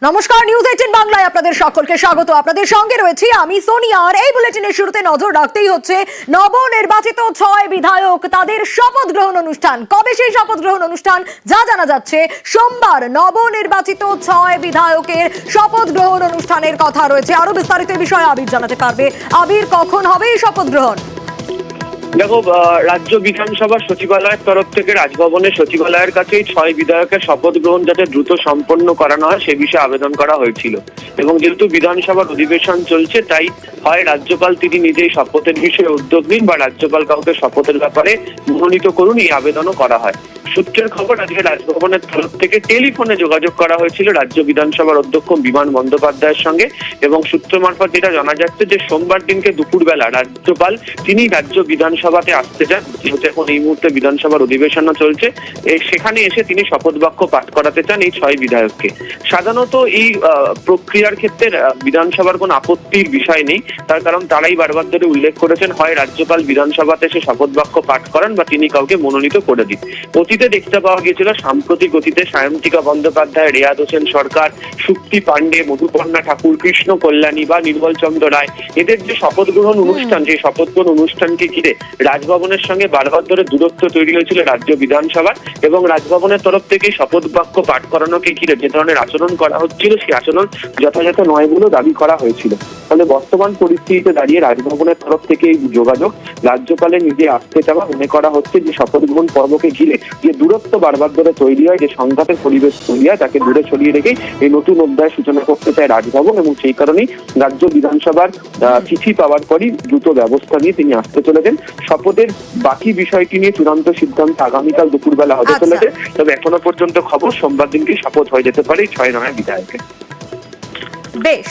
নমস্কার, নিউজ 18 বাংলায় আপনাদের সকলকে স্বাগত। আপনাদের সঙ্গে রয়েছি আমি সোনিয়া। আর এই বুলেটিনের শুরুতে নজর রাখতেই হচ্ছে নবনির্বাচিত 6 বিধায়ক তাদের শপথ গ্রহণ অনুষ্ঠান। কবে সেই শপথ গ্রহণ অনুষ্ঠান যা জানা যাচ্ছে, সোমবার নবনির্বাচিত 6 বিধায়কের শপথ গ্রহণ অনুষ্ঠানের কথা রয়েছে। আরো বিস্তারিত এই বিষয়ে আবির জানাতে পারবে। আবির, কখন হবে এই শপথ গ্রহণ? দেখো, রাজ্য বিধানসভার সচিবালয়ের তরফ থেকে রাজভবনের সচিবালয়ের কাছে 6 বিধায়কের শপথ গ্রহণ যাতে দ্রুত সম্পন্ন করানো হয় সে বিষয়ে আবেদন করা হয়েছিল। এবং যেহেতু বিধানসভার অধিবেশন চলছে, তাই হয় রাজ্যপাল তিনি নিজেই শপথের বিষয়ে উদ্যোগ নিন বা রাজ্যপাল কাউকে শপথের ব্যাপারে মনোনীত করুন, এই আবেদনও করা হয়। সূত্রের খবর, আজকে রাজভবনের তরফ থেকে টেলিফোনে যোগাযোগ করা হয়েছিল রাজ্য বিধানসভার অধ্যক্ষ বিমান বন্দ্যোপাধ্যায়ের সঙ্গে। এবং সূত্র মারফত যেটা জানা যাচ্ছে যে সোমবার দিনকে দুপুরবেলা রাজ্যপাল তিনি রাজ্য বিধানসভাতে আসতে চান, যেহেতু এখন এই মুহূর্তে বিধানসভার অধিবেশনও চলছে। সেখানে এসে তিনি শপথ বাক্য পাঠ করাতে চান এই 6 বিধায়ককে। সাধারণত এই প্রক্রিয়ার ক্ষেত্রে বিধানসভার কোনো আপত্তির বিষয় নেই, তার কারণ তারাই বারবার ধরে উল্লেখ করেছেন হয় রাজ্যপাল বিধানসভাতে এসে শপথ বাক্য পাঠ করান বা তিনি কাউকে মনোনীত করে দিন। অতীতে দেখতে পাওয়া গিয়েছিল সাম্প্রতিক অতীতে সায়ন্তিকা বন্দ্যোপাধ্যায়, রেয়াদ হোসেন সরকার, শুক্তি পাণ্ডে, মধুপর্ণা ঠাকুর, কৃষ্ণ কল্যাণী বা নির্মল চন্দ্র রায়, এদের যে শপথ গ্রহণ অনুষ্ঠান, সেই শপথ গ্রহণ অনুষ্ঠানকে ঘিরে রাজভবনের সঙ্গে বারবার ধরে দূরত্ব তৈরি হয়েছিল রাজ্য বিধানসভার। এবং রাজভবনের তরফ থেকে শপথ বাক্য পাঠ করানোকে ঘিরে যে ধরনের আচরণ করা হচ্ছিল, সেই আচরণ যথাযথ নয় বলে দাবি করা হয়েছিল। ফলে বর্তমান পরিস্থিতিতে দাঁড়িয়ে রাজভবনের তরফ থেকে এই যোগাযোগ রাজ্যপালের নিজে আসতে চাওয়া মনে করা হচ্ছে যে শপথ গ্রহণ পর্বকে ঘিরে যে দূরত্ব বারবার ধরে তৈরি হয়, যে সংঘাতের পরিবেশ তৈরি হয়, তাকে দূরে সরিয়ে রেখেই এই নতুন অধ্যায় সূচনা করতে চায় রাজভবন। এবং সেই কারণেই রাজ্য বিধানসভার চিঠি পাওয়ার পরই দ্রুত ব্যবস্থা নিয়ে তিনি আসতে চলেছেন। শপথের বাকি বিষয়টি নিয়ে চূড়ান্ত সিদ্ধান্ত আগামীকাল দুপুরবেলা হতে চলেছে। তবে এখনো পর্যন্ত খবর সোমবার দিনকে শপথ হয়ে যেতে পারে 6 বিধায়কের। বেশ।